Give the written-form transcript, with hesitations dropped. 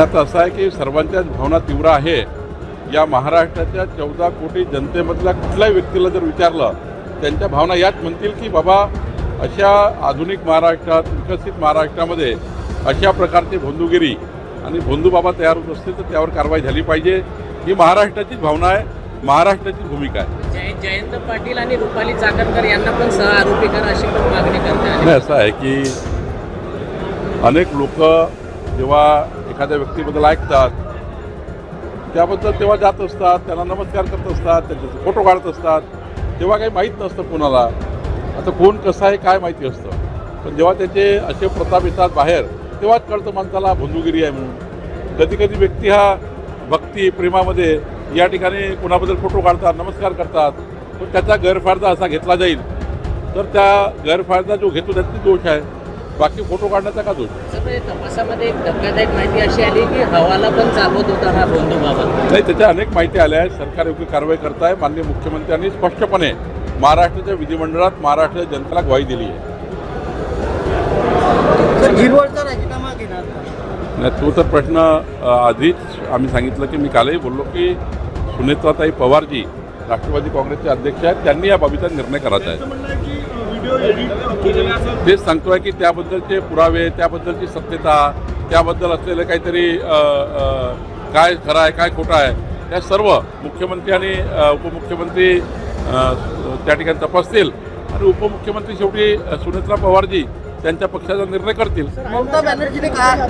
आता असं आहे की सर्वांच्याच भावना तीव्र आहे. या महाराष्ट्राच्या 14 कोटी जनतेमधल्या कुठल्याही व्यक्तीला जर विचारलं त्यांच्या भावना याच म्हणतील की बाबा अशा आधुनिक महाराष्ट्रात, विकसित महाराष्ट्रामध्ये अशा प्रकारची भोंदूगिरी आणि भोंदूबाबा तयार होत असतील तर त्यावर कारवाई झाली पाहिजे. ही महाराष्ट्राचीच भावना आहे, महाराष्ट्राची भूमिका आहे. जयंत पाटील आणि रुपाली चाकणकर यांना पण सह आरोपी करा अशी पण मागणी करतात. नाही, असं आहे की अनेक लोक जेव्हा एखाद्या व्यक्तीबद्दल ऐकतात त्याबद्दल तेव्हा जात असतात, त्यांना नमस्कार करत असतात, त्यांचे फोटो काढत असतात, तेव्हा काही माहीत नसतं कोणाला. आता कोण कसं आहे काय माहिती असतं, पण जेव्हा त्याचे असे प्रताप येतात बाहेर तेव्हाच कळतं माणसाला भोंदूगिरी आहे म्हणून. कधी कधी व्यक्ती हा भक्ती प्रेमामध्ये या ठिकाणी कोणाबद्दल फोटो काढतात, नमस्कार करतात, पण त्याचा गैरफायदा असा घेतला जाईल तर त्या गैरफायदा जो घेतो त्याची दोष आहे, बाकी फोटो काढण्याचा का दोष. तपासामध्ये एक धक्कादायक माहिती अशी आली की हवाला पण चालवत होता हा भोंदूबाबा. नाही, त्याच्या अनेक माहिती आल्या आहेत. सरकार योग्य कारवाई करत आहे. माननीय मुख्यमंत्र्यांनी स्पष्टपणे महाराष्ट्राच्या विधिमंडळात महाराष्ट्राच्या जनतेला ग्वाही दिली आहे. नाही, तो तर प्रश्न आधीच आम्ही सांगितलं की मी कालही बोललो की सुनेत्राताई पवारजी राष्ट्रवादी काँग्रेसचे अध्यक्ष आहेत, त्यांनी या बाबीचा निर्णय करायचा आहे. तेच सांगतोय की त्याबद्दलचे पुरावे, त्याबद्दलची सत्यता, त्याबद्दल असलेलं काहीतरी काय खरं आहे काय खोटं आहे त्या सर्व मुख्यमंत्री आणि उपमुख्यमंत्री त्या ठिकाणी तपासतील आणि उपमुख्यमंत्री शेवटी सुनेत्रा पवारजी त्यांच्या पक्षाचा निर्णय करतील. ममता बॅनर्जीने काय